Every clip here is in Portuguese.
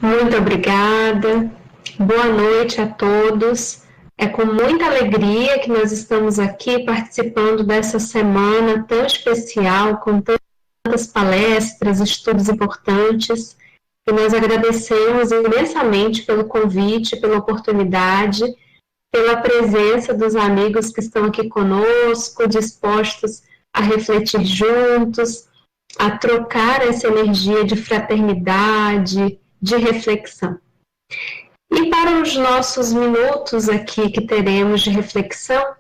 Muito obrigada. Boa noite a todos. É com muita alegria que nós estamos aqui participando dessa semana tão especial, com tantas palestras, estudos importantes. E nós agradecemos imensamente pelo convite, pela oportunidade, pela presença dos amigos que estão aqui conosco, dispostos a refletir juntos, a trocar essa energia de fraternidade, de reflexão. E para os nossos minutos aqui que teremos de reflexão,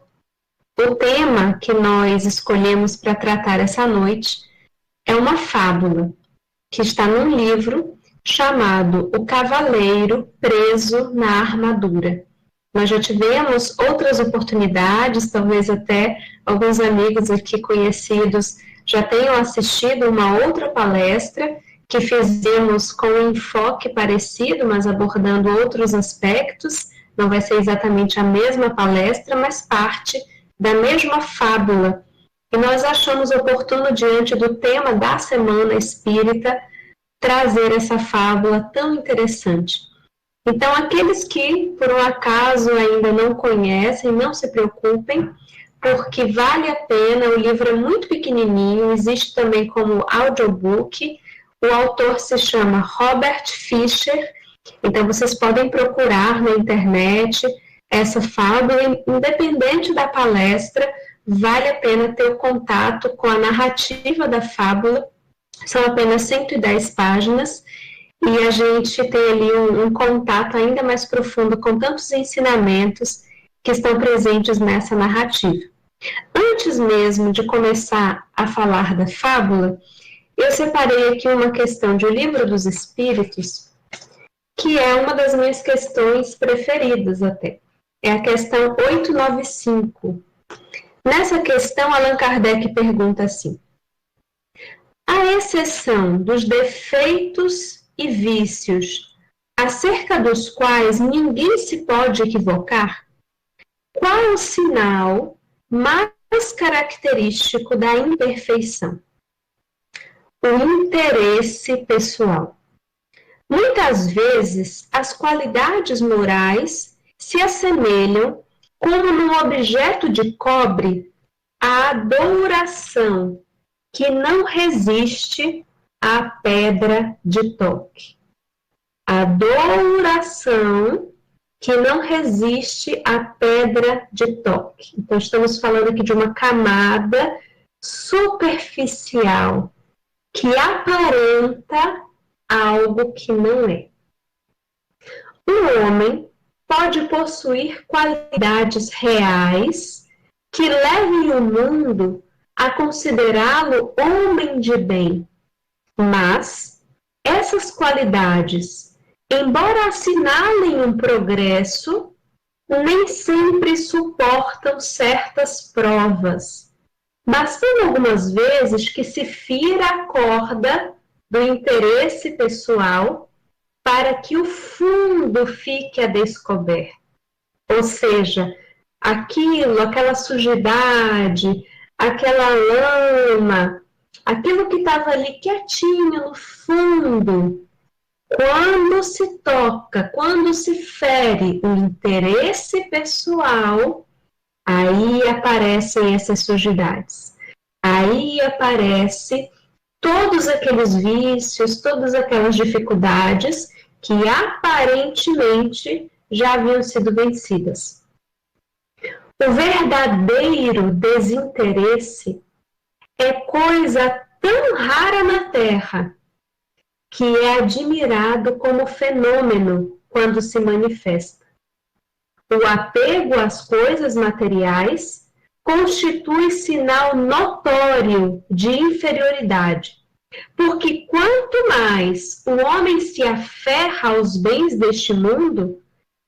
o tema que nós escolhemos para tratar essa noite é uma fábula que está num livro chamado O Cavaleiro Preso na Armadura. Nós já tivemos outras oportunidades, talvez até alguns amigos aqui conhecidos já tenham assistido uma outra palestra que fizemos com um enfoque parecido, mas abordando outros aspectos. Não vai ser exatamente a mesma palestra, mas parte da mesma fábula. E nós achamos oportuno, diante do tema da Semana Espírita, trazer essa fábula tão interessante. Então, aqueles que, por um acaso, ainda não conhecem, não se preocupem, porque vale a pena. O livro é muito pequenininho, existe também como audiobook. O autor se chama Robert Fisher, então vocês podem procurar na internet essa fábula, independente da palestra, vale a pena ter o contato com a narrativa da fábula. São apenas 110 páginas, e a gente tem ali um contato ainda mais profundo com tantos ensinamentos que estão presentes nessa narrativa. Antes mesmo de começar a falar da fábula, eu separei aqui uma questão de O Livro dos Espíritos, que é uma das minhas questões preferidas até. É a questão 895. Nessa questão, Allan Kardec pergunta assim: à exceção dos defeitos e vícios, acerca dos quais ninguém se pode equivocar, qual o sinal mais característico da imperfeição? O interesse pessoal. Muitas vezes, as qualidades morais se assemelham, como num objeto de cobre, à adoração que não resiste à pedra de toque. Adoração que não resiste à pedra de toque. Então, estamos falando aqui de uma camada superficial, que aparenta algo que não é. Um homem pode possuir qualidades reais que levem o mundo a considerá-lo homem de bem, mas essas qualidades, embora assinalem um progresso, nem sempre suportam certas provas, bastando algumas vezes que se fira a corda do interesse pessoal para que o fundo fique a descoberto. Ou seja, aquela sujidade, aquela lama, aquilo que estava ali quietinho no fundo, quando se toca, quando se fere o interesse pessoal, aí aparecem essas sujidades. Aí aparecem todos aqueles vícios, todas aquelas dificuldades que aparentemente já haviam sido vencidas. O verdadeiro desinteresse é coisa tão rara na Terra que é admirado como fenômeno quando se manifesta. O apego às coisas materiais constitui sinal notório de inferioridade, porque quanto mais o homem se aferra aos bens deste mundo,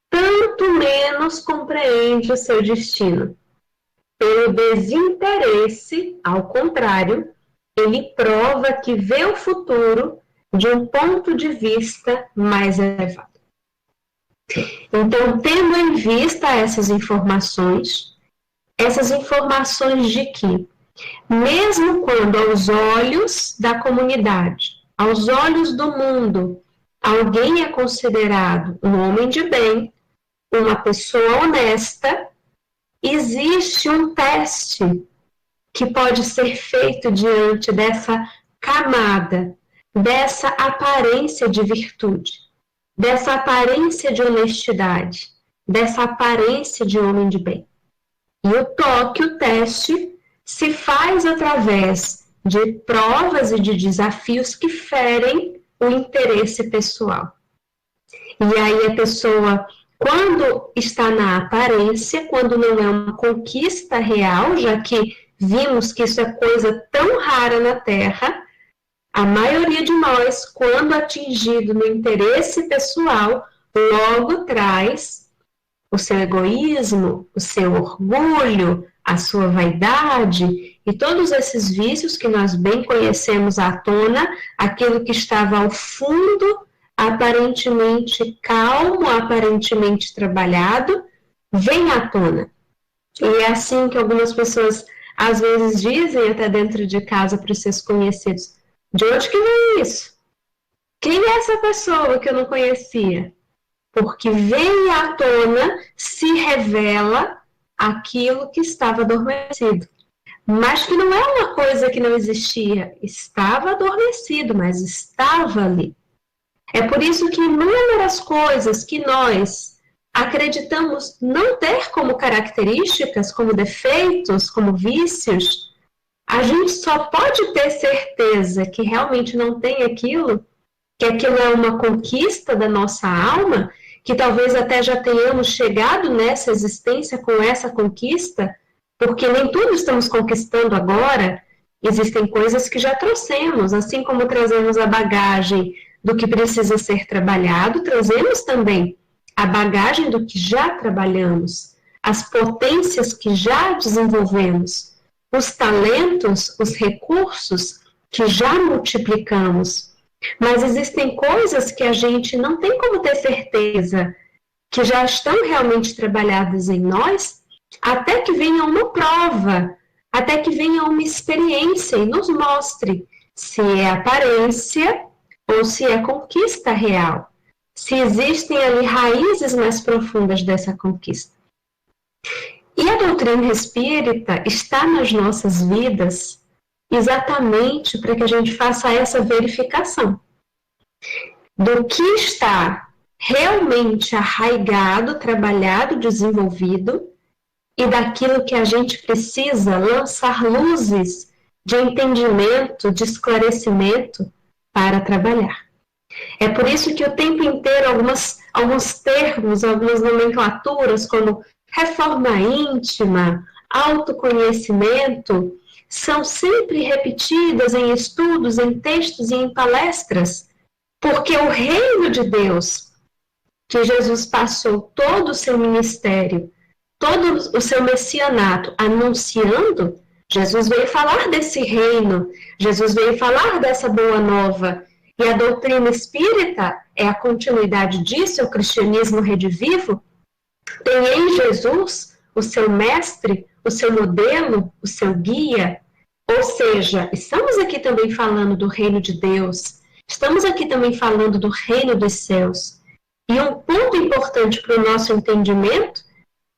tanto menos compreende o seu destino. Pelo desinteresse, ao contrário, ele prova que vê o futuro de um ponto de vista mais elevado. Então, tendo em vista essas informações de que, mesmo quando aos olhos da comunidade, aos olhos do mundo, alguém é considerado um homem de bem, uma pessoa honesta, existe um teste que pode ser feito diante dessa camada, dessa aparência de virtude, dessa aparência de honestidade, dessa aparência de homem de bem. E o teste, se faz através de provas e de desafios que ferem o interesse pessoal. E aí a pessoa, quando está na aparência, quando não é uma conquista real, já que vimos que isso é coisa tão rara na Terra, a maioria de nós, quando atingido no interesse pessoal, logo traz o seu egoísmo, o seu orgulho, a sua vaidade e todos esses vícios que nós bem conhecemos à tona, aquilo que estava ao fundo, aparentemente calmo, aparentemente trabalhado, vem à tona. E é assim que algumas pessoas às vezes dizem até dentro de casa para os seus conhecidos: de onde que vem isso? Quem é essa pessoa que eu não conhecia? Porque vem à tona, se revela aquilo que estava adormecido. Mas que não é uma coisa que não existia, estava adormecido, mas estava ali. É por isso que inúmeras coisas que nós acreditamos não ter como características, como defeitos, como vícios, a gente só pode ter certeza que realmente não tem aquilo, que aquilo é uma conquista da nossa alma, que talvez até já tenhamos chegado nessa existência com essa conquista, porque nem tudo estamos conquistando agora, existem coisas que já trouxemos, assim como trazemos a bagagem do que precisa ser trabalhado, trazemos também a bagagem do que já trabalhamos, as potências que já desenvolvemos, os talentos, os recursos que já multiplicamos. Mas existem coisas que a gente não tem como ter certeza que já estão realmente trabalhadas em nós, até que venha uma prova, até que venha uma experiência e nos mostre se é aparência ou se é conquista real, se existem ali raízes mais profundas dessa conquista. E a doutrina espírita está nas nossas vidas exatamente para que a gente faça essa verificação do que está realmente arraigado, trabalhado, desenvolvido e daquilo que a gente precisa lançar luzes de entendimento, de esclarecimento para trabalhar. É por isso que o tempo inteiro alguns termos, algumas nomenclaturas como reforma íntima, autoconhecimento, são sempre repetidas em estudos, em textos e em palestras, porque o reino de Deus, que Jesus passou todo o seu ministério, todo o seu messianato anunciando, Jesus veio falar desse reino, Jesus veio falar dessa boa nova, e a doutrina espírita é a continuidade disso, é o cristianismo redivivo, tem em Jesus o seu mestre, o seu modelo, o seu guia, ou seja, estamos aqui também falando do reino de Deus, estamos aqui também falando do reino dos céus. E um ponto importante para o nosso entendimento,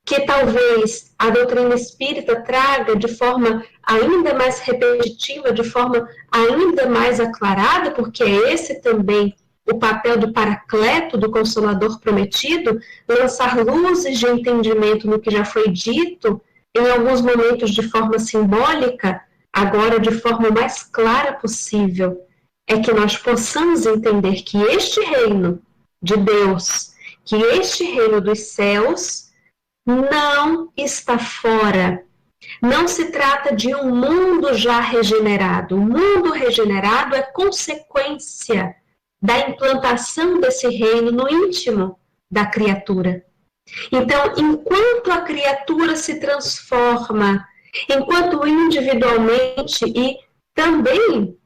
que talvez a doutrina espírita traga de forma ainda mais repetitiva, de forma ainda mais aclarada, porque é esse também o papel do Paracleto, do Consolador Prometido, lançar luzes de entendimento no que já foi dito, em alguns momentos de forma simbólica, agora de forma mais clara possível, é que nós possamos entender que este reino de Deus, que este reino dos céus, não está fora. Não se trata de um mundo já regenerado. O mundo regenerado é consequência da implantação desse reino no íntimo da criatura. Então, enquanto a criatura se transforma, enquanto individualmente e também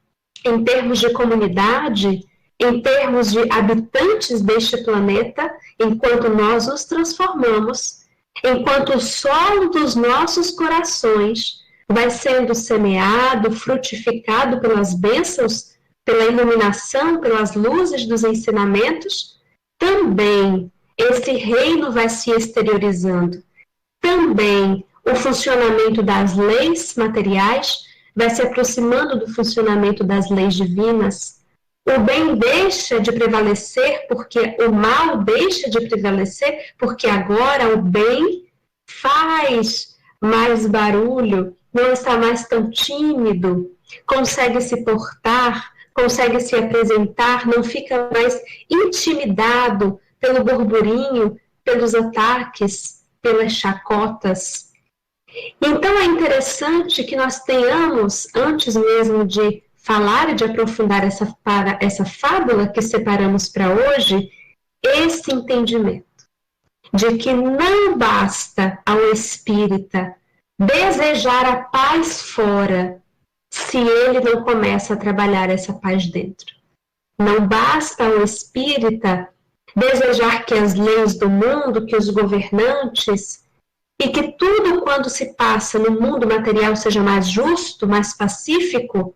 em termos de comunidade, em termos de habitantes deste planeta, enquanto nós os transformamos, enquanto o solo dos nossos corações vai sendo semeado, frutificado pelas bênçãos pela iluminação, pelas luzes dos ensinamentos, também esse reino vai se exteriorizando. Também o funcionamento das leis materiais vai se aproximando do funcionamento das leis divinas. O bem deixa de prevalecer porque o mal deixa de prevalecer, porque agora o bem faz mais barulho, não está mais tão tímido, consegue se portar, consegue se apresentar, não fica mais intimidado pelo burburinho, pelos ataques, pelas chacotas. Então é interessante que nós tenhamos, antes mesmo de falar e de aprofundar essa fábula que separamos para hoje, esse entendimento de que não basta ao espírita desejar a paz fora, se ele não começa a trabalhar essa paz dentro. Não basta ao espírita desejar que as leis do mundo, que os governantes e que tudo quanto se passa no mundo material seja mais justo, mais pacífico,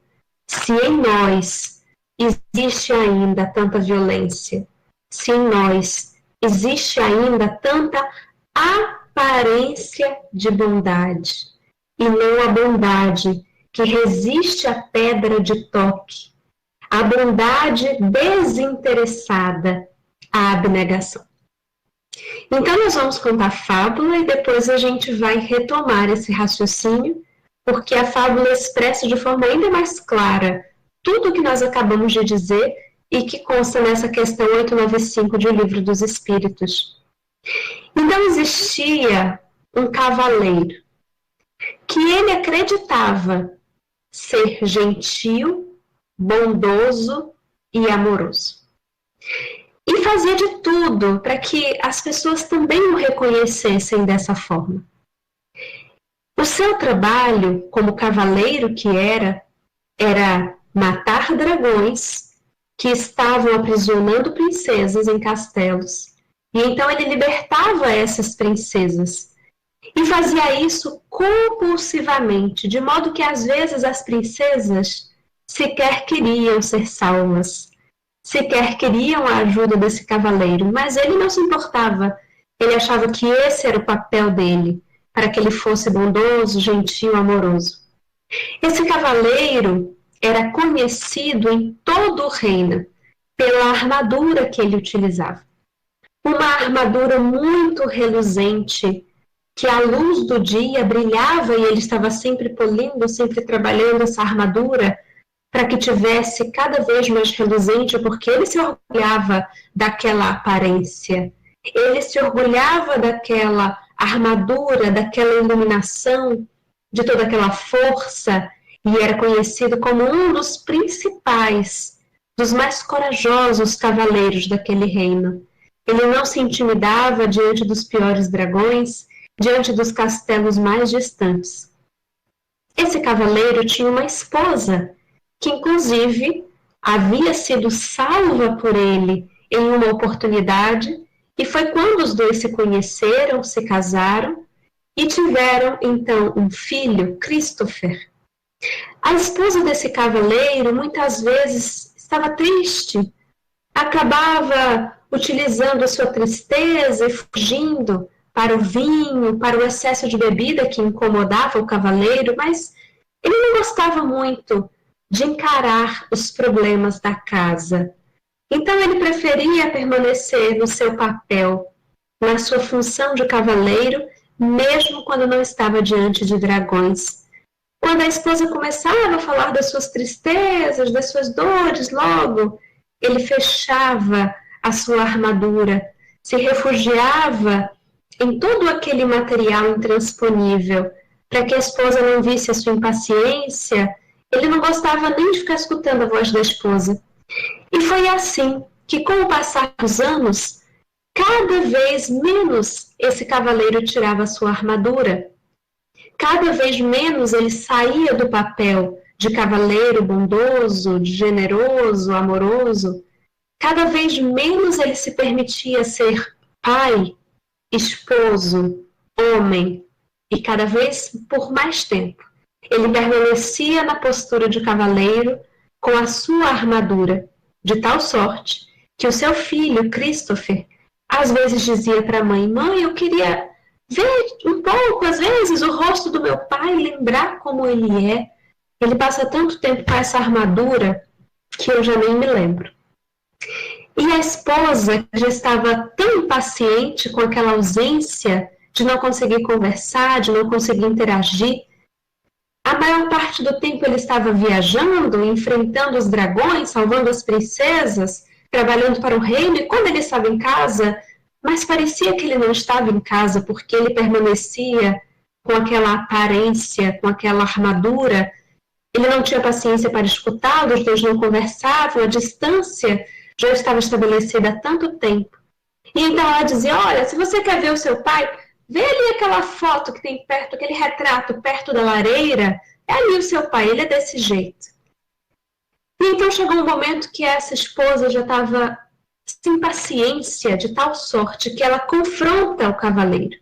se em nós existe ainda tanta violência, se em nós existe ainda tanta aparência de bondade, e não a bondade que resiste à pedra de toque, a bondade desinteressada, a abnegação. Então nós vamos contar a fábula e depois a gente vai retomar esse raciocínio, porque a fábula expressa de forma ainda mais clara tudo o que nós acabamos de dizer e que consta nessa questão 895 de O Livro dos Espíritos. Então existia um cavaleiro que ele acreditava ser gentil, bondoso e amoroso. E fazia de tudo para que as pessoas também o reconhecessem dessa forma. O seu trabalho, como cavaleiro que era matar dragões que estavam aprisionando princesas em castelos. E então ele libertava essas princesas. E fazia isso compulsivamente, de modo que às vezes as princesas sequer queriam ser salvas, sequer queriam a ajuda desse cavaleiro, mas ele não se importava. Ele achava que esse era o papel dele, para que ele fosse bondoso, gentil, amoroso. Esse cavaleiro era conhecido em todo o reino pela armadura que ele utilizava. Uma armadura muito reluzente, que a luz do dia brilhava e ele estava sempre polindo, sempre trabalhando essa armadura para que tivesse cada vez mais reluzente, porque ele se orgulhava daquela aparência, ele se orgulhava daquela armadura, daquela iluminação, de toda aquela força, e era conhecido como um dos principais, dos mais corajosos cavaleiros daquele reino. Ele não se intimidava diante dos piores dragões, diante dos castelos mais distantes. Esse cavaleiro tinha uma esposa, que inclusive havia sido salva por ele em uma oportunidade, e foi quando os dois se conheceram, se casaram, e tiveram então um filho, Christopher. A esposa desse cavaleiro muitas vezes estava triste, acabava utilizando a sua tristeza e fugindo para o vinho, para o excesso de bebida que incomodava o cavaleiro, mas ele não gostava muito de encarar os problemas da casa. Então ele preferia permanecer no seu papel, na sua função de cavaleiro, mesmo quando não estava diante de dragões. Quando a esposa começava a falar das suas tristezas, das suas dores, logo ele fechava a sua armadura, se refugiava em todo aquele material intransponível, para que a esposa não visse a sua impaciência. Ele não gostava nem de ficar escutando a voz da esposa. E foi assim que, com o passar dos anos, cada vez menos esse cavaleiro tirava a sua armadura. Cada vez menos ele saía do papel de cavaleiro bondoso, de generoso, amoroso. Cada vez menos ele se permitia ser pai, esposo, homem. E cada vez por mais tempo ele permanecia na postura de cavaleiro, com a sua armadura, de tal sorte que o seu filho, Christopher, às vezes dizia para a mãe: mãe, eu queria ver um pouco, às vezes, o rosto do meu pai, lembrar como ele é. Ele passa tanto tempo com essa armadura que eu já nem me lembro. E a esposa já estava tão impaciente com aquela ausência de não conseguir conversar, de não conseguir interagir. A maior parte do tempo ele estava viajando, enfrentando os dragões, salvando as princesas, trabalhando para o reino, e quando ele estava em casa, mas parecia que ele não estava em casa, porque ele permanecia com aquela aparência, com aquela armadura. Ele não tinha paciência para escutá-lo, os dois não conversavam, a distância já estava estabelecida há tanto tempo. E então ela dizia: olha, se você quer ver o seu pai, vê ali aquela foto que tem perto, aquele retrato perto da lareira, é ali o seu pai, ele é desse jeito. E então chegou um momento que essa esposa já estava sem paciência, de tal sorte que ela confronta o cavaleiro.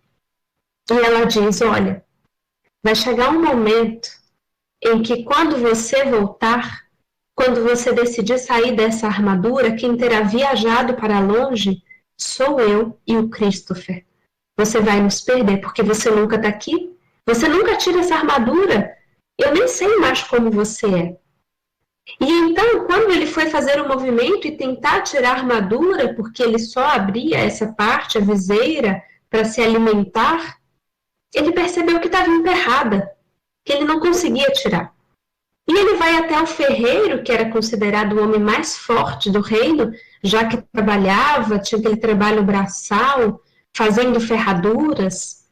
E ela diz: olha, vai chegar um momento em que quando você voltar, quando você decidir sair dessa armadura, quem terá viajado para longe sou eu e o Christopher. Você vai nos perder, porque você nunca está aqui, você nunca tira essa armadura, eu nem sei mais como você é. E então, quando ele foi fazer o movimento e tentar tirar a armadura, porque ele só abria essa parte, a viseira, para se alimentar, ele percebeu que estava emperrada, que ele não conseguia tirar. E ele vai até o ferreiro, que era considerado o homem mais forte do reino, já que trabalhava, tinha aquele trabalho braçal, fazendo ferraduras.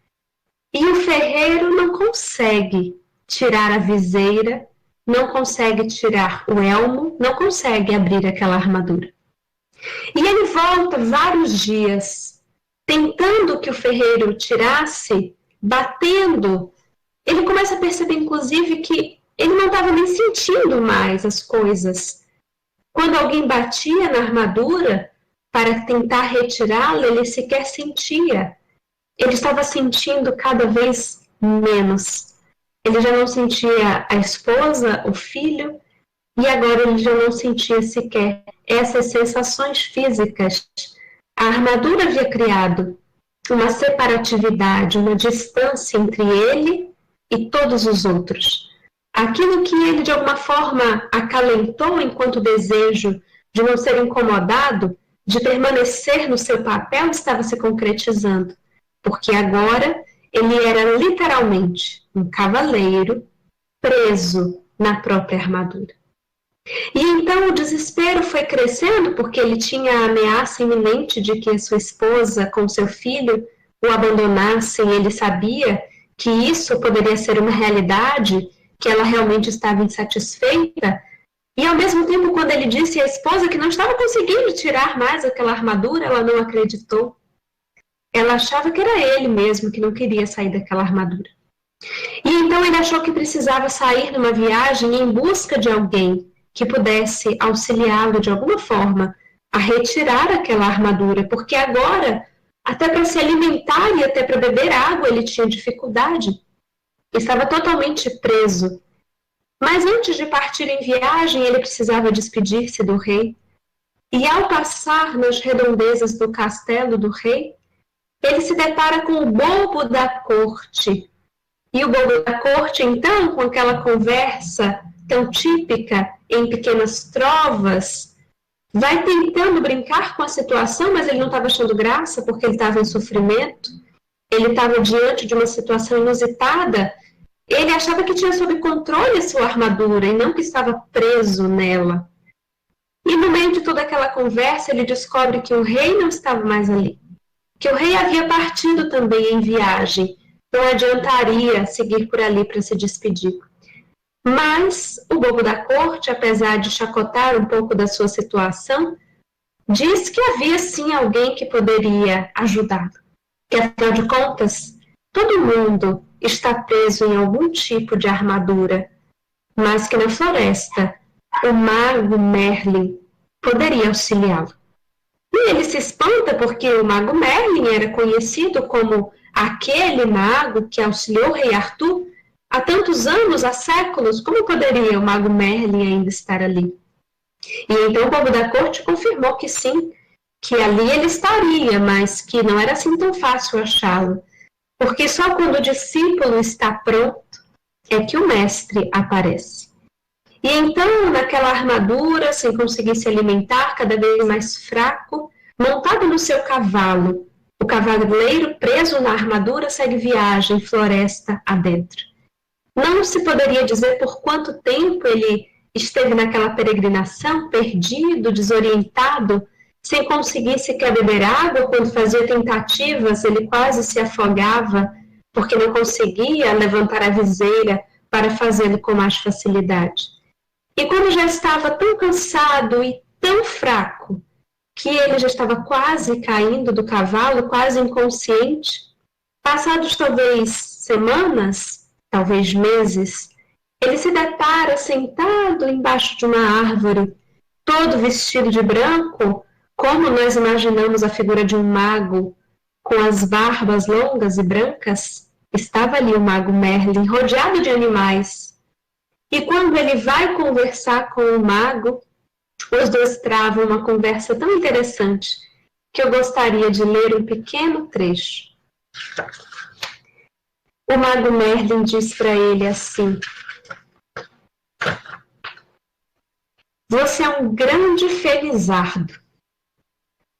E o ferreiro não consegue tirar a viseira, não consegue tirar o elmo, não consegue abrir aquela armadura. E ele volta vários dias, tentando que o ferreiro tirasse, batendo. Ele começa a perceber, inclusive, que ele não estava nem sentindo mais as coisas. Quando alguém batia na armadura para tentar retirá-la, ele sequer sentia. Ele estava sentindo cada vez menos. Ele já não sentia a esposa, o filho, e agora ele já não sentia sequer essas sensações físicas. A armadura havia criado uma separatividade, uma distância entre ele e todos os outros. Aquilo que ele, de alguma forma, acalentou enquanto desejo de não ser incomodado, de permanecer no seu papel, estava se concretizando. Porque agora ele era literalmente um cavaleiro preso na própria armadura. E então o desespero foi crescendo, porque ele tinha a ameaça iminente de que a sua esposa com seu filho o abandonassem. Ele sabia que isso poderia ser uma realidade, que ela realmente estava insatisfeita. E ao mesmo tempo, quando ele disse à esposa que não estava conseguindo tirar mais aquela armadura, ela não acreditou. Ela achava que era ele mesmo que não queria sair daquela armadura. E então ele achou que precisava sair numa viagem em busca de alguém que pudesse auxiliá-lo de alguma forma a retirar aquela armadura, porque agora, até para se alimentar e até para beber água, ele tinha dificuldade. Estava totalmente preso. Mas antes de partir em viagem, ele precisava despedir-se do rei. E ao passar nas redondezas do castelo do rei, ele se depara com o bobo da corte. E o bobo da corte, então, com aquela conversa tão típica em pequenas trovas, vai tentando brincar com a situação, mas ele não estava achando graça porque ele estava em sofrimento, ele estava diante de uma situação inusitada, ele achava que tinha sob controle a sua armadura e não que estava preso nela. E no meio de toda aquela conversa, ele descobre que o rei não estava mais ali, que o rei havia partido também em viagem, não adiantaria seguir por ali para se despedir. Mas o bobo da corte, apesar de chacotar um pouco da sua situação, diz que havia sim alguém que poderia ajudá-lo. Que, afinal de contas, todo mundo está preso em algum tipo de armadura, mas que na floresta o mago Merlin poderia auxiliá-lo. E ele se espanta porque o mago Merlin era conhecido como aquele mago que auxiliou o rei Arthur há tantos anos, há séculos, como poderia o mago Merlin ainda estar ali? E então o povo da corte confirmou que sim, que ali ele estaria, mas que não era assim tão fácil achá-lo, porque só quando o discípulo está pronto é que o mestre aparece. E então, naquela armadura, sem conseguir se alimentar, cada vez mais fraco, montado no seu cavalo, o cavaleiro preso na armadura segue viagem floresta adentro. Não se poderia dizer por quanto tempo ele esteve naquela peregrinação, perdido, desorientado, sem conseguir sequer beber água. Quando fazia tentativas, ele quase se afogava, porque não conseguia levantar a viseira para fazê-lo com mais facilidade. E quando já estava tão cansado e tão fraco, que ele já estava quase caindo do cavalo, quase inconsciente, passados talvez semanas, talvez meses, ele se depara sentado embaixo de uma árvore, todo vestido de branco, como nós imaginamos a figura de um mago, com as barbas longas e brancas. Estava ali o mago Merlin, rodeado de animais. E quando ele vai conversar com o mago, os dois travam uma conversa tão interessante que eu gostaria de ler um pequeno trecho. O mago Merlin diz para ele assim: você é um grande felizardo.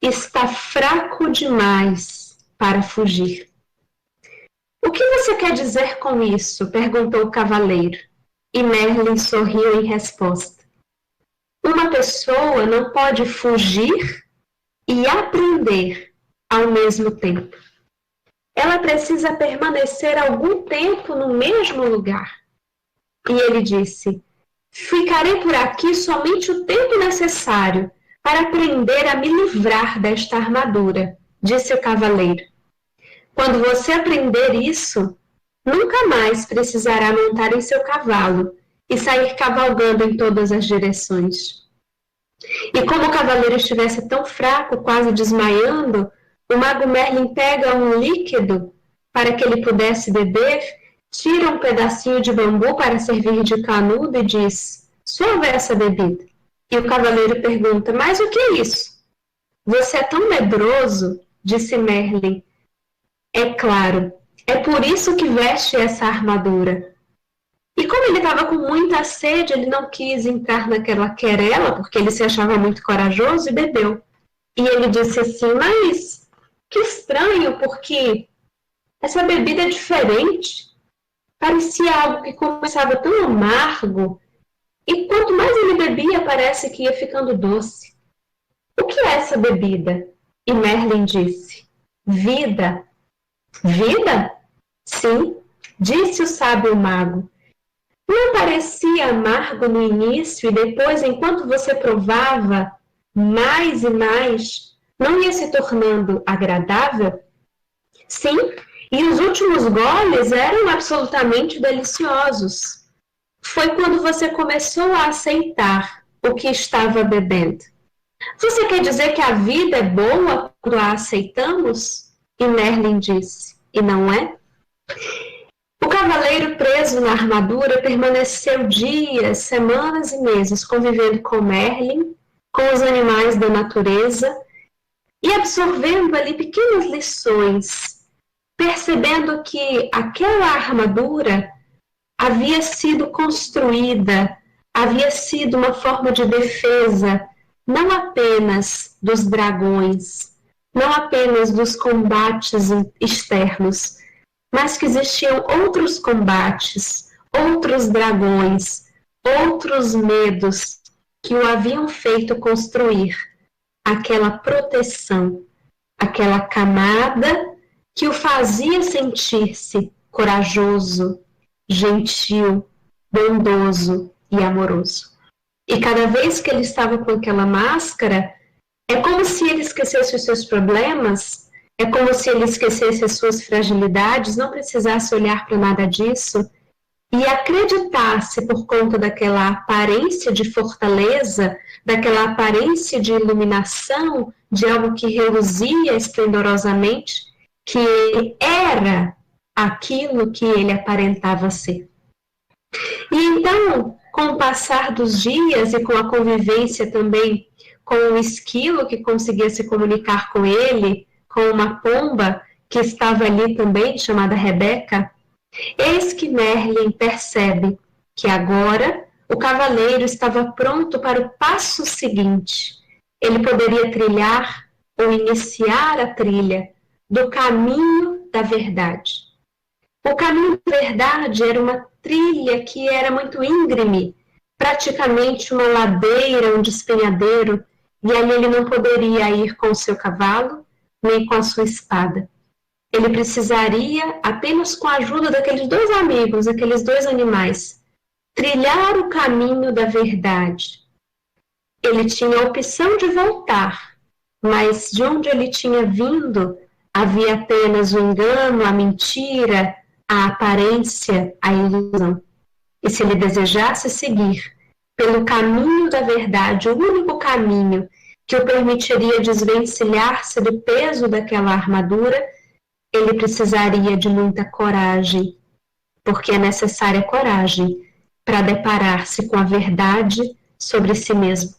Está fraco demais para fugir. O que você quer dizer com isso? Perguntou o cavaleiro. E Merlin sorriu em resposta. Uma pessoa não pode fugir e aprender ao mesmo tempo. Ela precisa permanecer algum tempo no mesmo lugar. E ele disse: ficarei por aqui somente o tempo necessário para aprender a me livrar desta armadura, disse o cavaleiro. Quando você aprender isso, nunca mais precisará montar em seu cavalo e sair cavalgando em todas as direções. E como o cavaleiro estivesse tão fraco, quase desmaiando, o mago Merlin pega um líquido para que ele pudesse beber, tira um pedacinho de bambu para servir de canudo e diz: suave essa bebida. E o cavaleiro pergunta: mas o que é isso? Você é tão medroso, disse Merlin. É claro, é por isso que veste essa armadura. E como ele estava com muita sede, ele não quis entrar naquela querela, porque ele se achava muito corajoso, e bebeu. E ele disse assim: mas que estranho, porque essa bebida é diferente. Parecia algo que começava tão amargo, e quanto mais ele bebia, parece que ia ficando doce. O que é essa bebida? E Merlin disse: vida. Vida? Sim, disse o sábio mago. Não parecia amargo no início e depois, enquanto você provava mais e mais, não ia se tornando agradável? Sim, e os últimos goles eram absolutamente deliciosos. Foi quando você começou a aceitar o que estava bebendo. Você quer dizer que a vida é boa quando a aceitamos? E Merlin disse: e não é? O cavaleiro preso na armadura permaneceu dias, semanas e meses convivendo com Merlin, com os animais da natureza e absorvendo ali pequenas lições, percebendo que aquela armadura havia sido construída, havia sido uma forma de defesa, não apenas dos dragões, não apenas dos combates externos, mas que existiam outros combates, outros dragões, outros medos que o haviam feito construir aquela proteção, aquela camada que o fazia sentir-se corajoso, gentil, bondoso e amoroso. E cada vez que ele estava com aquela máscara, é como se ele esquecesse os seus problemas, é como se ele esquecesse as suas fragilidades, não precisasse olhar para nada disso e acreditasse por conta daquela aparência de fortaleza, daquela aparência de iluminação, de algo que reluzia esplendorosamente, que ele era aquilo que ele aparentava ser. E então, com o passar dos dias e com a convivência também com o esquilo que conseguia se comunicar com ele, com uma pomba que estava ali também, chamada Rebeca, eis que Merlin percebe que agora o cavaleiro estava pronto para o passo seguinte. Ele poderia trilhar ou iniciar a trilha do caminho da verdade. O caminho da verdade era uma trilha que era muito íngreme, praticamente uma ladeira, um despenhadeiro, e ali ele não poderia ir com o seu cavalo, nem com a sua espada. Ele precisaria, apenas com a ajuda daqueles dois amigos, aqueles dois animais, trilhar o caminho da verdade. Ele tinha a opção de voltar, mas de onde ele tinha vindo, havia apenas o engano, a mentira, a aparência, a ilusão. E se ele desejasse seguir pelo caminho da verdade, o único caminho que o permitiria desvencilhar-se do peso daquela armadura, ele precisaria de muita coragem, porque é necessária coragem para deparar-se com a verdade sobre si mesmo.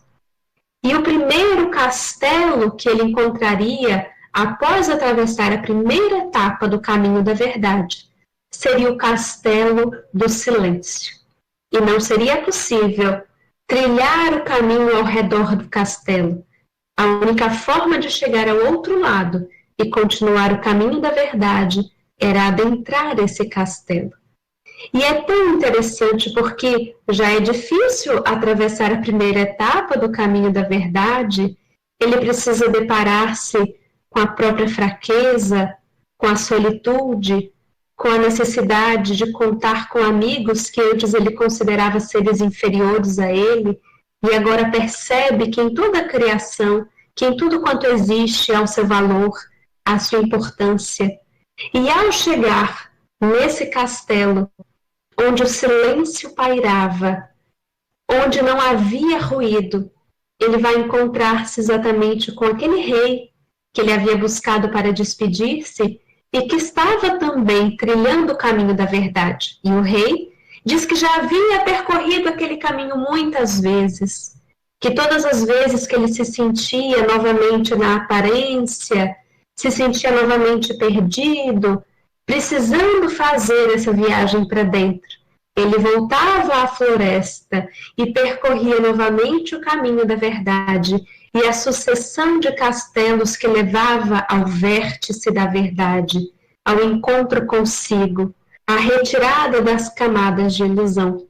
E o primeiro castelo que ele encontraria após atravessar a primeira etapa do caminho da verdade seria o castelo do silêncio. E não seria possível trilhar o caminho ao redor do castelo. A única forma de chegar ao outro lado e continuar o caminho da verdade era adentrar esse castelo. E é tão interessante porque já é difícil atravessar a primeira etapa do caminho da verdade, ele precisa deparar-se com a própria fraqueza, com a solitude, com a necessidade de contar com amigos que antes ele considerava seres inferiores a ele, e agora percebe que em toda a criação, que em tudo quanto existe há o seu valor, há a sua importância. E ao chegar nesse castelo, onde o silêncio pairava, onde não havia ruído, ele vai encontrar-se exatamente com aquele rei que ele havia buscado para despedir-se e que estava também trilhando o caminho da verdade. E o rei diz que já havia percorrido aquele caminho muitas vezes, que todas as vezes que ele se sentia novamente na aparência, se sentia novamente perdido, precisando fazer essa viagem para dentro, ele voltava à floresta e percorria novamente o caminho da verdade e a sucessão de castelos que levava ao vértice da verdade, ao encontro consigo, à retirada das camadas de ilusão.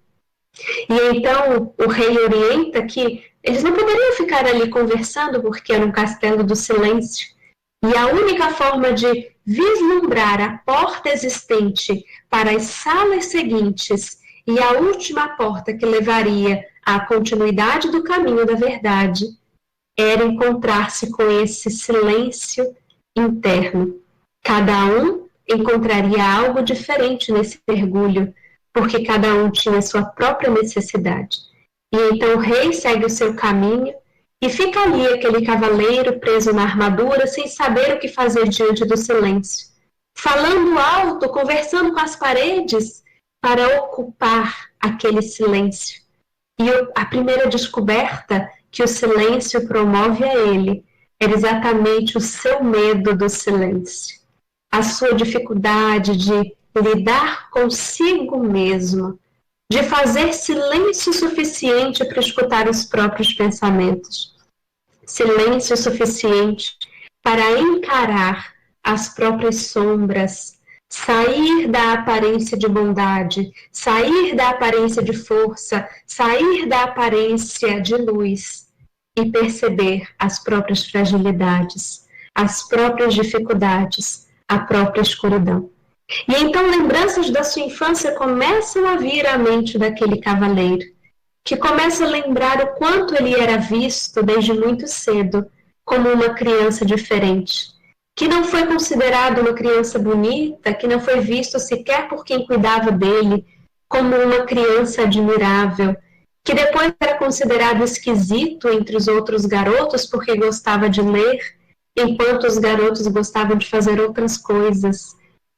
E então o rei orienta que eles não poderiam ficar ali conversando porque era um castelo do silêncio, e a única forma de vislumbrar a porta existente para as salas seguintes e a última porta que levaria à continuidade do caminho da verdade era encontrar-se com esse silêncio interno. Cada um encontraria algo diferente nesse mergulho, porque cada um tinha sua própria necessidade. E então o rei segue o seu caminho e fica ali aquele cavaleiro preso na armadura, sem saber o que fazer diante do silêncio, falando alto, conversando com as paredes para ocupar aquele silêncio. E a primeira descoberta que o silêncio promove a ele era exatamente o seu medo do silêncio, a sua dificuldade de lidar consigo mesmo, de fazer silêncio suficiente para escutar os próprios pensamentos, silêncio suficiente para encarar as próprias sombras, sair da aparência de bondade, sair da aparência de força, sair da aparência de luz e perceber as próprias fragilidades, as próprias dificuldades, a própria escuridão. E então lembranças da sua infância começam a vir à mente daquele cavaleiro, que começa a lembrar o quanto ele era visto desde muito cedo como uma criança diferente, que não foi considerado uma criança bonita, que não foi visto sequer por quem cuidava dele como uma criança admirável, que depois era considerado esquisito entre os outros garotos porque gostava de ler, enquanto os garotos gostavam de fazer outras coisas.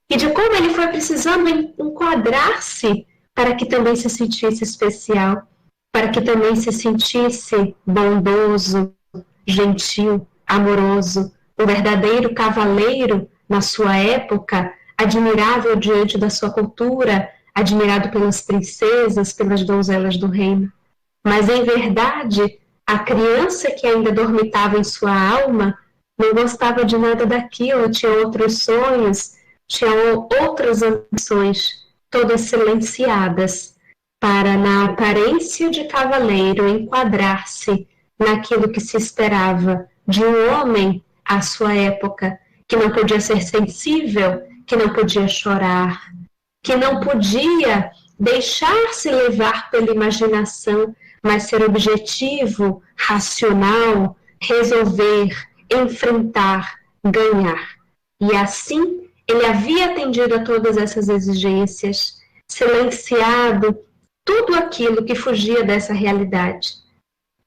E de como ele foi precisando enquadrar-se para que também se sentisse especial, para que também se sentisse bondoso, gentil, amoroso, o verdadeiro cavaleiro na sua época, admirável diante da sua cultura, admirado pelas princesas, pelas donzelas do reino. Mas, em verdade, a criança que ainda dormitava em sua alma não gostava de nada daquilo, tinha outros sonhos, tinha outras ambições, todas silenciadas, para, na aparência de cavaleiro, enquadrar-se naquilo que se esperava de um homem à sua época, que não podia ser sensível, que não podia chorar, que não podia deixar-se levar pela imaginação, mas ser objetivo, racional, resolver, enfrentar, ganhar. E assim, ele havia atendido a todas essas exigências, silenciado tudo aquilo que fugia dessa realidade.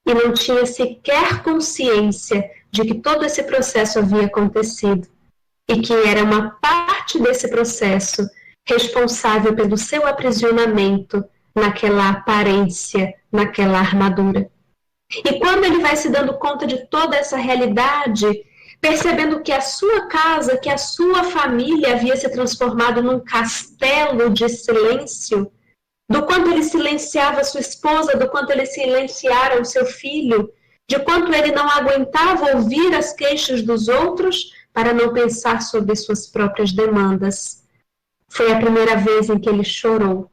E não tinha sequer consciência de que todo esse processo havia acontecido e que era uma parte desse processo responsável pelo seu aprisionamento naquela aparência, naquela armadura. E quando ele vai se dando conta de toda essa realidade, percebendo que a sua casa, que a sua família havia se transformado num castelo de silêncio, do quanto ele silenciava sua esposa, do quanto ele silenciara o seu filho, de quanto ele não aguentava ouvir as queixas dos outros para não pensar sobre suas próprias demandas. Foi a primeira vez em que ele chorou.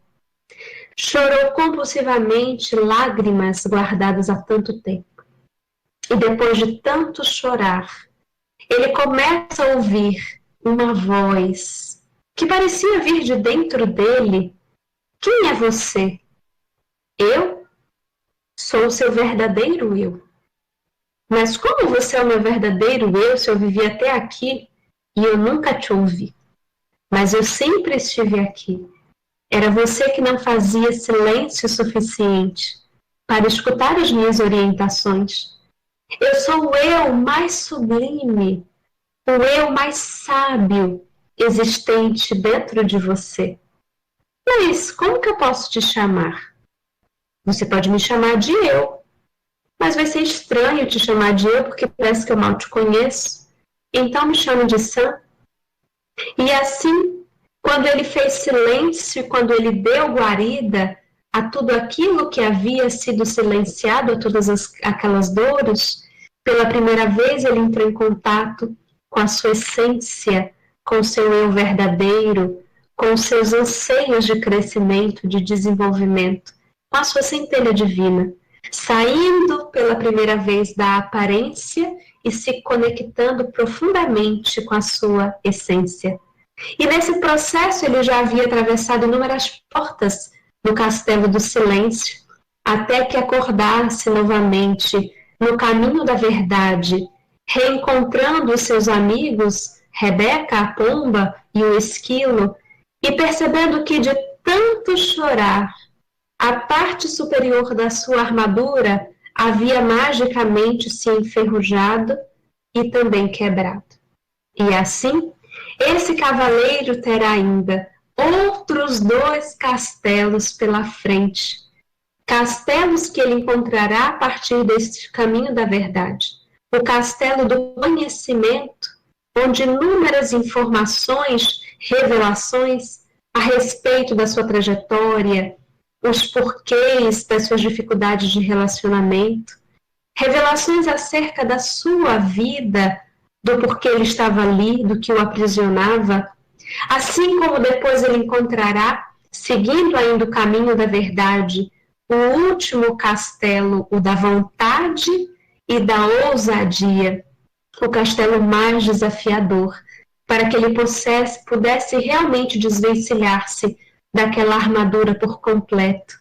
Chorou compulsivamente, lágrimas guardadas há tanto tempo. E depois de tanto chorar, ele começa a ouvir uma voz que parecia vir de dentro dele. Quem é você? Eu? Sou o seu verdadeiro eu. Mas como você é o meu verdadeiro eu, se eu vivi até aqui e eu nunca te ouvi? Mas eu sempre estive aqui. Era você que não fazia silêncio suficiente para escutar as minhas orientações. Eu sou o eu mais sublime, o eu mais sábio existente dentro de você. Mas como que eu posso te chamar? Você pode me chamar de eu, mas vai ser estranho te chamar de eu porque parece que eu mal te conheço. Então me chame de Sam. E assim, quando ele fez silêncio, quando ele deu guarida a tudo aquilo que havia sido silenciado, a todas aquelas dores, pela primeira vez ele entrou em contato com a sua essência, com o seu eu verdadeiro, com os seus anseios de crescimento, de desenvolvimento, com a sua centelha divina, saindo pela primeira vez da aparência e se conectando profundamente com a sua essência. E nesse processo ele já havia atravessado inúmeras portas no castelo do silêncio, até que acordasse novamente no caminho da verdade, reencontrando os seus amigos, Rebeca, a pomba e o esquilo, e percebendo que de tanto chorar, a parte superior da sua armadura havia magicamente se enferrujado e também quebrado. E assim, esse cavaleiro terá ainda outros 2 castelos pela frente. Castelos que ele encontrará a partir deste caminho da verdade. O castelo do conhecimento, onde inúmeras informações, revelações a respeito da sua trajetória, os porquês das suas dificuldades de relacionamento, revelações acerca da sua vida, do porquê ele estava ali, do que o aprisionava, assim como depois ele encontrará, seguindo ainda o caminho da verdade, o último castelo, o da vontade e da ousadia, o castelo mais desafiador, para que ele pudesse realmente desvencilhar-se daquela armadura por completo,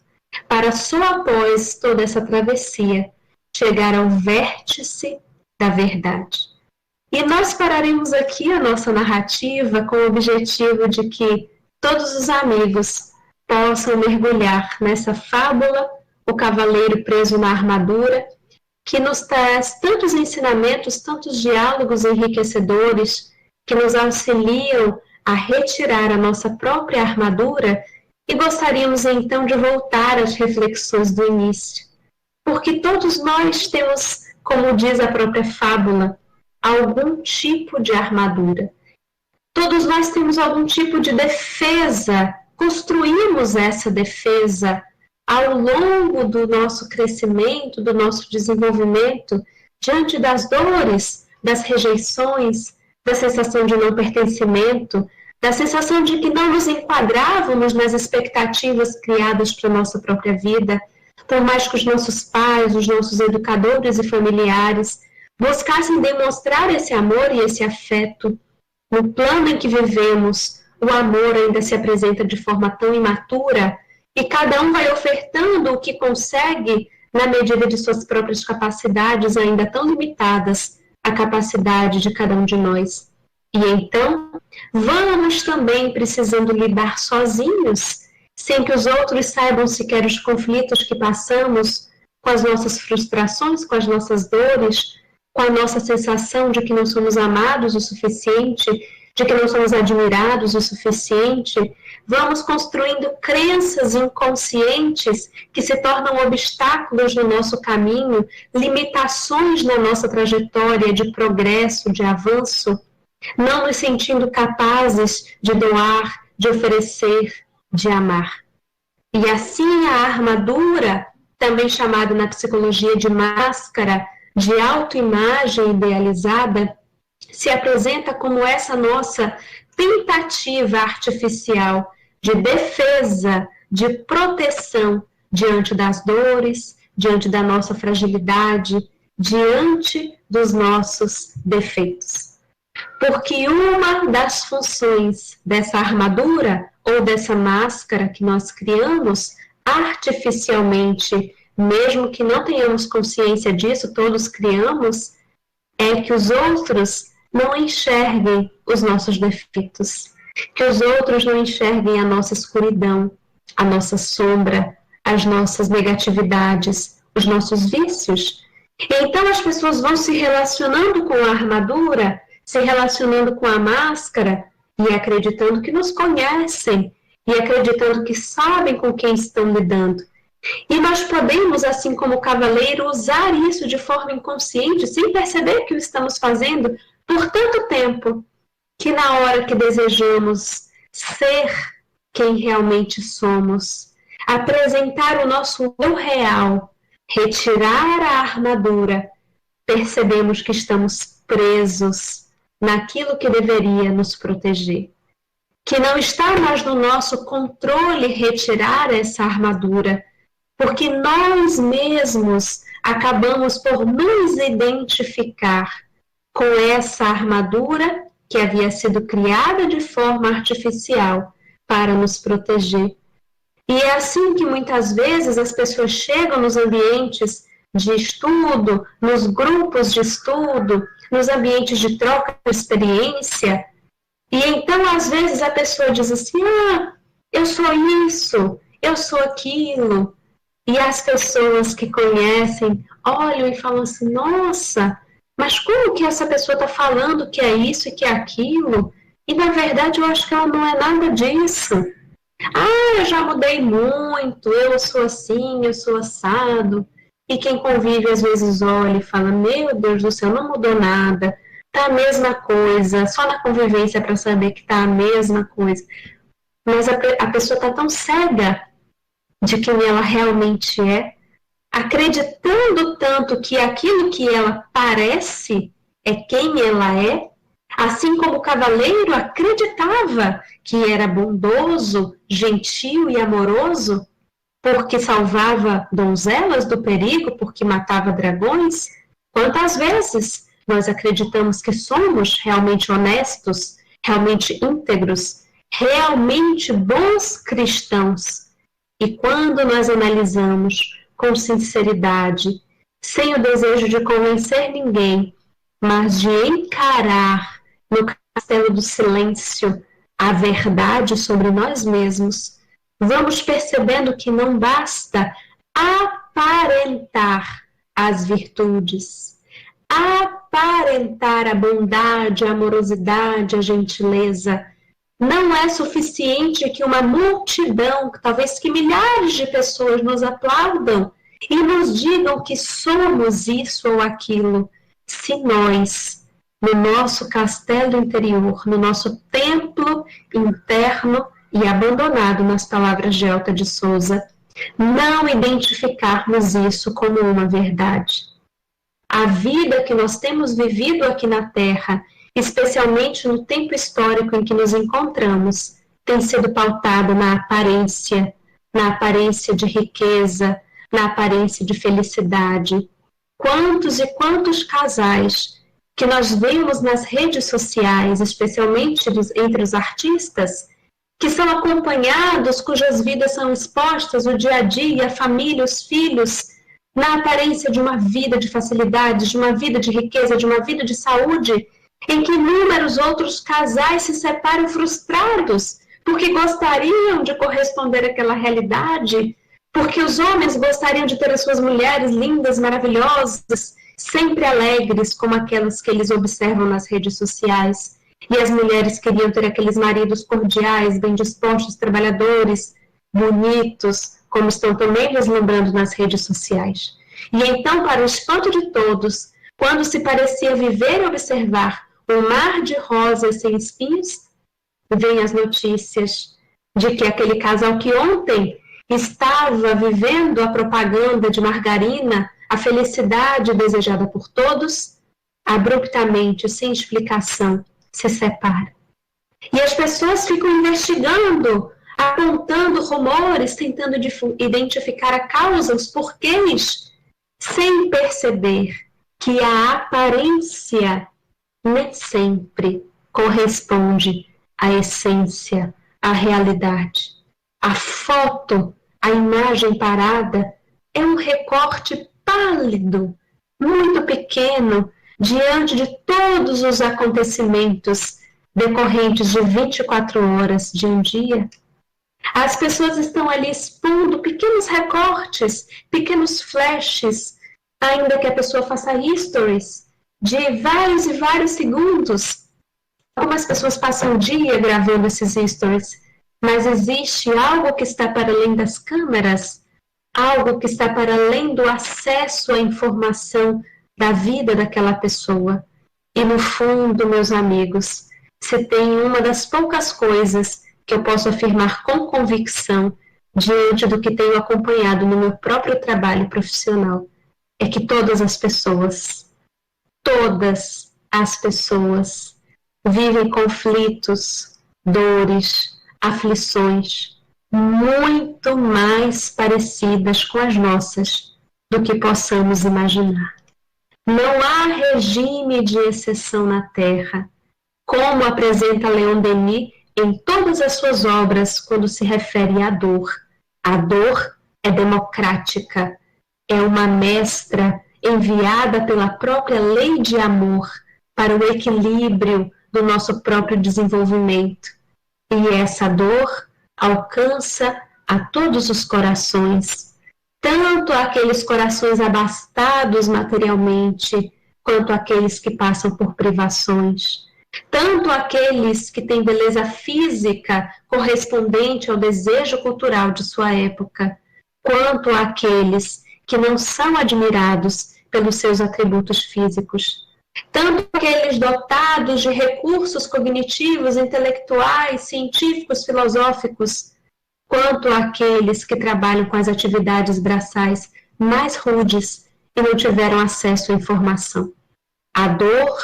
para só após toda essa travessia chegar ao vértice da verdade. E nós pararemos aqui a nossa narrativa com o objetivo de que todos os amigos possam mergulhar nessa fábula, o cavaleiro preso na armadura, que nos traz tantos ensinamentos, tantos diálogos enriquecedores que nos auxiliam a retirar a nossa própria armadura E gostaríamos então de voltar às reflexões do início, porque todos nós temos, como diz a própria fábula, algum tipo de armadura. Todos nós temos algum tipo de defesa, construímos essa defesa ao longo do nosso crescimento, do nosso desenvolvimento, diante das dores, das rejeições, da sensação de não pertencimento, da sensação de que não nos enquadrávamos nas expectativas criadas para a nossa própria vida, por mais que os nossos pais, os nossos educadores e familiares buscassem demonstrar esse amor e esse afeto. No plano em que vivemos, o amor ainda se apresenta de forma tão imatura e cada um vai ofertando o que consegue na medida de suas próprias capacidades ainda tão limitadas, a capacidade de cada um de nós. E então, vamos também precisando lidar sozinhos, sem que os outros saibam sequer os conflitos que passamos, com as nossas frustrações, com as nossas dores, com a nossa sensação de que não somos amados o suficiente, de que não somos admirados o suficiente. Vamos construindo crenças inconscientes que se tornam obstáculos no nosso caminho, limitações na nossa trajetória de progresso, de avanço, não nos sentindo capazes de doar, de oferecer, de amar. E assim a armadura, também chamada na psicologia de máscara, de autoimagem idealizada, se apresenta como essa nossa tentativa artificial de defesa, de proteção diante das dores, diante da nossa fragilidade, diante dos nossos defeitos. Porque uma das funções dessa armadura ou dessa máscara que nós criamos artificialmente, mesmo que não tenhamos consciência disso, todos criamos, é que os outros não enxerguem os nossos defeitos, que os outros não enxerguem a nossa escuridão, a nossa sombra, as nossas negatividades, os nossos vícios. Então as pessoas vão se relacionando com a armadura, se relacionando com a máscara e acreditando que nos conhecem e acreditando que sabem com quem estão lidando. E nós podemos, assim como o cavaleiro, usar isso de forma inconsciente, sem perceber que o estamos fazendo por tanto tempo, que na hora que desejamos ser quem realmente somos, apresentar o nosso eu real, retirar a armadura, percebemos que estamos presos naquilo que deveria nos proteger. Que não está mais no nosso controle retirar essa armadura, porque nós mesmos acabamos por nos identificar com essa armadura que havia sido criada de forma artificial para nos proteger. E é assim que muitas vezes as pessoas chegam nos ambientes de estudo, nos grupos de estudo, nos ambientes de troca de experiência, e então às vezes a pessoa diz assim, eu sou isso, eu sou aquilo. E as pessoas que conhecem olham e falam assim, nossa, mas como que essa pessoa está falando que é isso e que é aquilo? E na verdade eu acho que ela não é nada disso. Eu já mudei muito, eu sou assim, eu sou assado. E quem convive às vezes olha e fala, meu Deus do céu, não mudou nada, tá a mesma coisa, só na convivência para saber que tá a mesma coisa. Mas a pessoa está tão cega de quem ela realmente é, acreditando tanto que aquilo que ela parece é quem ela é, assim como o cavaleiro acreditava que era bondoso, gentil e amoroso, porque salvava donzelas do perigo, porque matava dragões. Quantas vezes nós acreditamos que somos realmente honestos, realmente íntegros, realmente bons cristãos, e quando nós analisamos com sinceridade, sem o desejo de convencer ninguém, mas de encarar no castelo do silêncio a verdade sobre nós mesmos, vamos percebendo que não basta aparentar as virtudes, aparentar a bondade, a amorosidade, a gentileza, Não é suficiente que uma multidão, talvez que milhares de pessoas nos aplaudam e nos digam que somos isso ou aquilo, se nós, no nosso castelo interior, no nosso templo interno e abandonado, nas palavras de Elta de Souza, não identificarmos isso como uma verdade. A vida que nós temos vivido aqui na Terra, especialmente no tempo histórico em que nos encontramos, tem sido pautada na aparência de riqueza, na aparência de felicidade. Quantos e quantos casais que nós vemos nas redes sociais, especialmente entre os artistas, que são acompanhados, cujas vidas são expostas, o dia a dia, a família, os filhos, na aparência de uma vida de facilidade, de uma vida de riqueza, de uma vida de saúde, em que inúmeros outros casais se separam frustrados, porque gostariam de corresponder àquela realidade, porque os homens gostariam de ter as suas mulheres lindas, maravilhosas, sempre alegres, como aquelas que eles observam nas redes sociais, e as mulheres queriam ter aqueles maridos cordiais, bem dispostos, trabalhadores, bonitos, como estão também deslumbrando nas redes sociais. E então, para o espanto de todos, quando se parecia viver e observar um mar de rosas sem espinhos, vêm as notícias de que aquele casal que ontem estava vivendo a propaganda de margarina, a felicidade desejada por todos, abruptamente, sem explicação, se separa. E as pessoas ficam investigando, apontando rumores, tentando identificar a causa, os porquês, sem perceber que a aparência nem sempre corresponde à essência, à realidade. A foto, a imagem parada, é um recorte pálido, muito pequeno, diante de todos os acontecimentos decorrentes de 24 horas de um dia. As pessoas estão ali expondo pequenos recortes, pequenos flashes, ainda que a pessoa faça stories de vários e vários segundos. Algumas pessoas passam o dia gravando esses stories, mas existe algo que está para além das câmeras, algo que está para além do acesso à informação da vida daquela pessoa. E no fundo, meus amigos, se tem uma das poucas coisas que eu posso afirmar com convicção diante do que tenho acompanhado no meu próprio trabalho profissional, é que todas as pessoas vivem conflitos, dores, aflições muito mais parecidas com as nossas do que possamos imaginar. Não há regime de exceção na Terra, como apresenta Leon Denis em todas as suas obras quando se refere à dor. A dor é democrática, é uma mestra enviada pela própria lei de amor para o equilíbrio do nosso próprio desenvolvimento. E essa dor alcança a todos os corações, tanto aqueles corações abastados materialmente, quanto aqueles que passam por privações, tanto aqueles que têm beleza física correspondente ao desejo cultural de sua época, quanto aqueles que não são admirados pelos seus atributos físicos, tanto aqueles dotados de recursos cognitivos, intelectuais, científicos, filosóficos, quanto aqueles que trabalham com as atividades braçais mais rudes e não tiveram acesso à informação. A dor,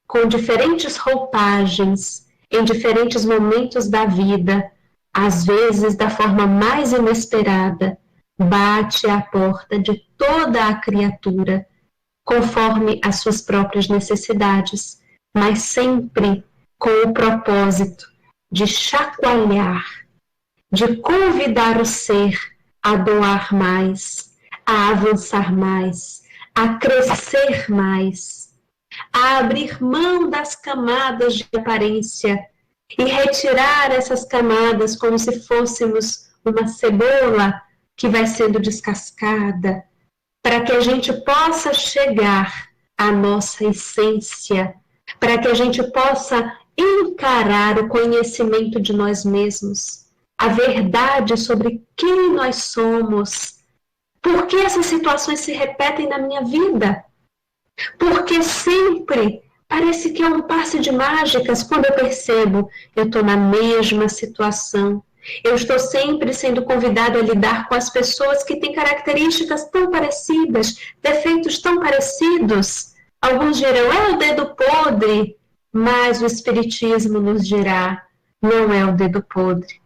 com diferentes roupagens, em diferentes momentos da vida, às vezes da forma mais inesperada, bate à porta de toda a criatura, conforme as suas próprias necessidades, mas sempre com o propósito de chacoalhar, de convidar o ser a doar mais, a avançar mais, a crescer mais, a abrir mão das camadas de aparência e retirar essas camadas como se fôssemos uma cebola que vai sendo descascada, para que a gente possa chegar à nossa essência, para que a gente possa encarar o conhecimento de nós mesmos, a verdade sobre quem nós somos. Por que essas situações se repetem na minha vida? Porque sempre parece que é um passe de mágicas quando eu percebo eu estou na mesma situação. Eu estou sempre sendo convidada a lidar com as pessoas que têm características tão parecidas, defeitos tão parecidos. Alguns dirão, é o dedo podre, mas o Espiritismo nos dirá, não é o dedo podre.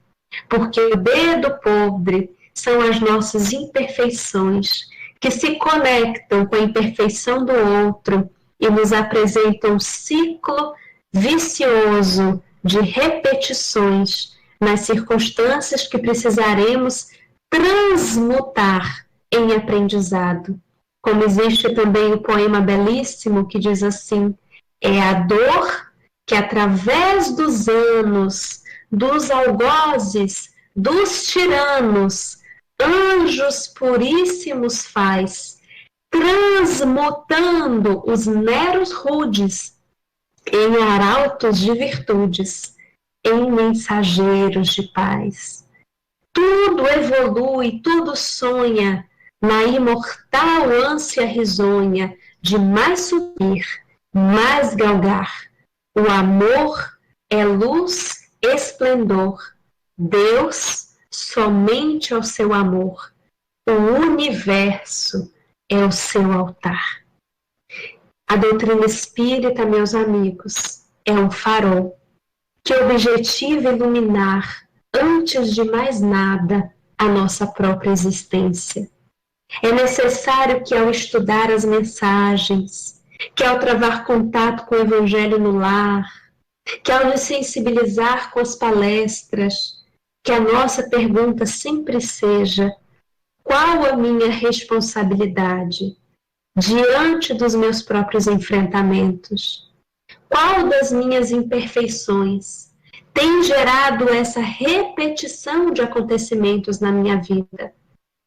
Porque o dedo podre são as nossas imperfeições, que se conectam com a imperfeição do outro e nos apresentam um ciclo vicioso de repetições nas circunstâncias que precisaremos transmutar em aprendizado. Como existe também o poema belíssimo que diz assim, é a dor que através dos anos, dos algozes, dos tiranos, anjos puríssimos faz, transmutando os meros rudes em arautos de virtudes, em mensageiros de paz. Tudo evolui, tudo sonha na imortal ânsia risonha de mais subir, mais galgar. O amor é luz, esplendor. Deus somente ao seu amor. O universo é o seu altar. A doutrina espírita, meus amigos, é um farol que objetiva iluminar, antes de mais nada, a nossa própria existência. É necessário que, ao estudar as mensagens, que ao travar contato com o Evangelho no lar, que ao nos sensibilizar com as palestras, que a nossa pergunta sempre seja: qual a minha responsabilidade diante dos meus próprios enfrentamentos? Qual das minhas imperfeições tem gerado essa repetição de acontecimentos na minha vida?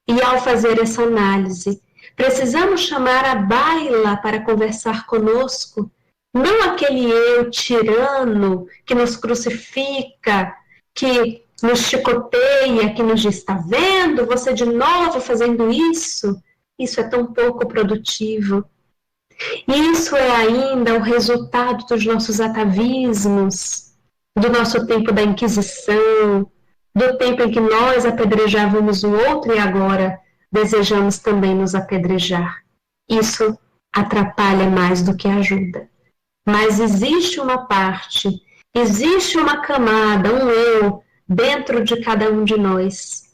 E ao fazer essa análise, precisamos chamar a baila para conversar conosco, não aquele eu tirano que nos crucifica, que nos chicoteia, que nos diz, está vendo, você de novo fazendo isso? Isso é tão pouco produtivo. Isso é ainda o resultado dos nossos atavismos, do nosso tempo da Inquisição, do tempo em que nós apedrejávamos o outro e agora desejamos também nos apedrejar. Isso atrapalha mais do que ajuda. Mas existe uma parte, existe uma camada, um eu dentro de cada um de nós.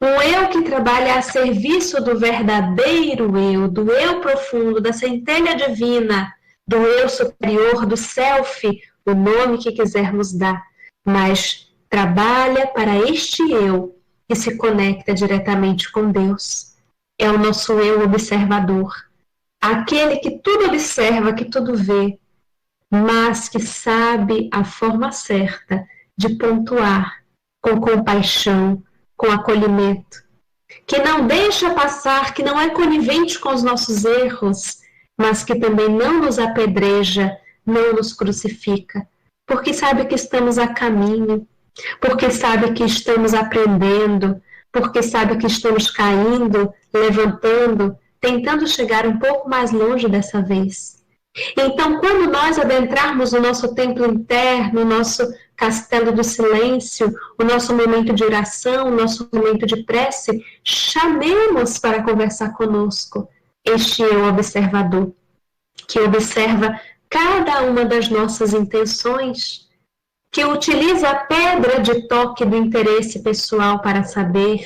Um eu que trabalha a serviço do verdadeiro eu, do eu profundo, da centelha divina, do eu superior, do self, o nome que quisermos dar, mas trabalha para este eu que se conecta diretamente com Deus. É o nosso eu observador, aquele que tudo observa, que tudo vê, mas que sabe a forma certa de pontuar com compaixão, com acolhimento, que não deixa passar, que não é conivente com os nossos erros, mas que também não nos apedreja, não nos crucifica, porque sabe que estamos a caminho, porque sabe que estamos aprendendo, porque sabe que estamos caindo, levantando, tentando chegar um pouco mais longe dessa vez. Então, quando nós adentrarmos o nosso templo interno, o nosso castelo do silêncio, o nosso momento de oração, o nosso momento de prece, chamemos para conversar conosco este eu observador, que observa cada uma das nossas intenções, que utiliza a pedra de toque do interesse pessoal para saber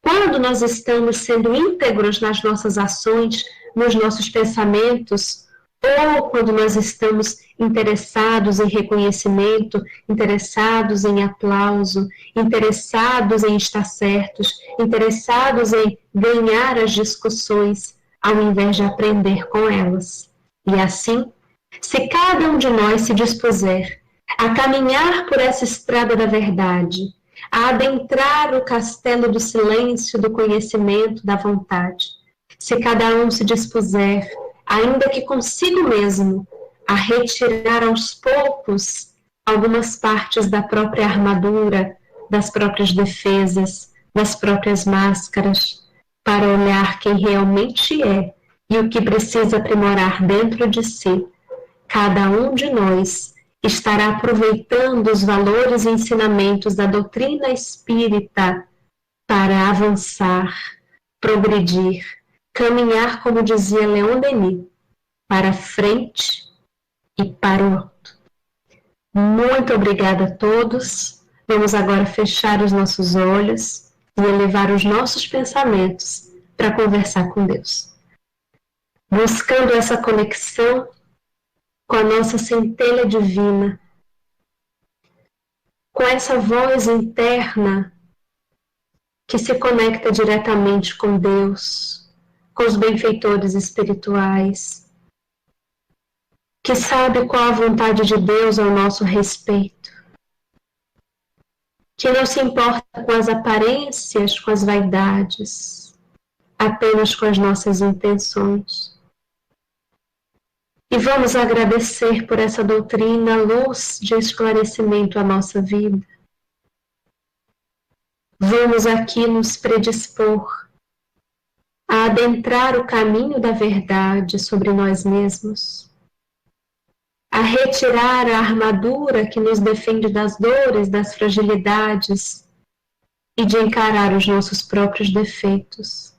quando nós estamos sendo íntegros nas nossas ações, nos nossos pensamentos, ou quando nós estamos interessados em reconhecimento, interessados em aplauso, interessados em estar certos, interessados em ganhar as discussões, ao invés de aprender com elas. E assim, se cada um de nós se dispuser a caminhar por essa estrada da verdade, a adentrar o castelo do silêncio, do conhecimento, da vontade, se cada um se dispuser, ainda que consigo mesmo, a retirar aos poucos algumas partes da própria armadura, das próprias defesas, das próprias máscaras, para olhar quem realmente é e o que precisa aprimorar dentro de si. Cada um de nós estará aproveitando os valores e ensinamentos da doutrina espírita para avançar, progredir, caminhar, como dizia Leon Denis, para frente e para o alto. Muito obrigada a todos. Vamos agora fechar os nossos olhos e elevar os nossos pensamentos para conversar com Deus. Buscando essa conexão com a nossa centelha divina, com essa voz interna que se conecta diretamente com Deus, com os benfeitores espirituais, que sabe qual a vontade de Deus ao nosso respeito, que não se importa com as aparências, com as vaidades, apenas com as nossas intenções. E vamos agradecer por essa doutrina, luz de esclarecimento à nossa vida. Vamos aqui nos predispor a adentrar o caminho da verdade sobre nós mesmos, a retirar a armadura que nos defende das dores, das fragilidades e de encarar os nossos próprios defeitos.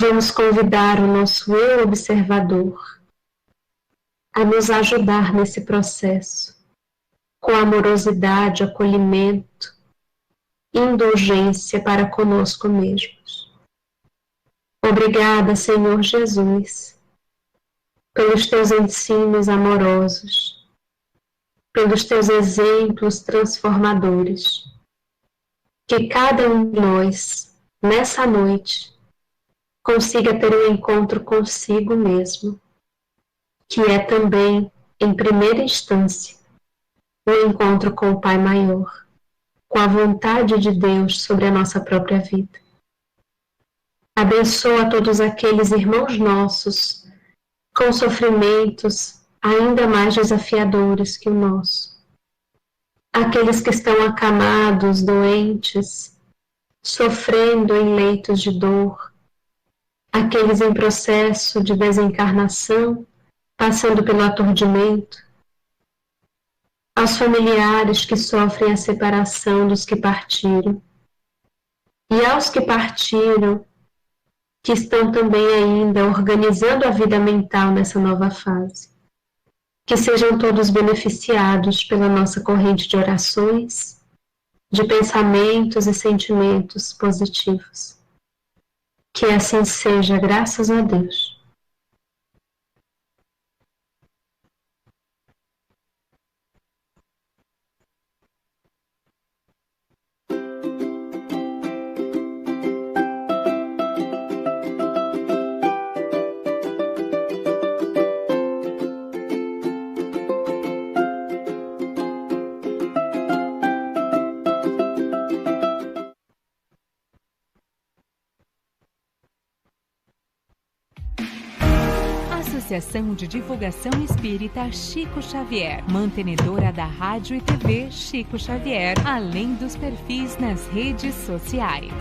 Vamos convidar o nosso eu observador a nos ajudar nesse processo, com amorosidade, acolhimento, indulgência para conosco mesmos. Obrigada, Senhor Jesus, pelos teus ensinos amorosos, pelos teus exemplos transformadores. Que cada um de nós, nessa noite, consiga ter um encontro consigo mesmo, que é também, em primeira instância, um encontro com o Pai Maior, com a vontade de Deus sobre a nossa própria vida. Abençoa todos aqueles irmãos nossos com sofrimentos ainda mais desafiadores que o nosso. Aqueles que estão acamados, doentes, sofrendo em leitos de dor, aqueles em processo de desencarnação, passando pelo aturdimento, aos familiares que sofrem a separação dos que partiram, e aos que partiram, que estão também ainda organizando a vida mental nessa nova fase. Que sejam todos beneficiados pela nossa corrente de orações, de pensamentos e sentimentos positivos. Que assim seja, graças a Deus. Associação de Divulgação Espírita Chico Xavier, mantenedora da Rádio e TV Chico Xavier, além dos perfis nas redes sociais.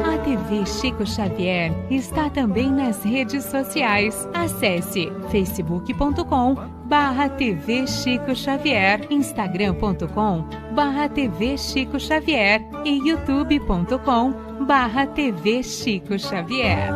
A TV Chico Xavier está também nas redes sociais. Acesse facebook.com/TV Chico Xavier, instagram.com/TV Chico Xavier e youtube.com/TV Chico Xavier.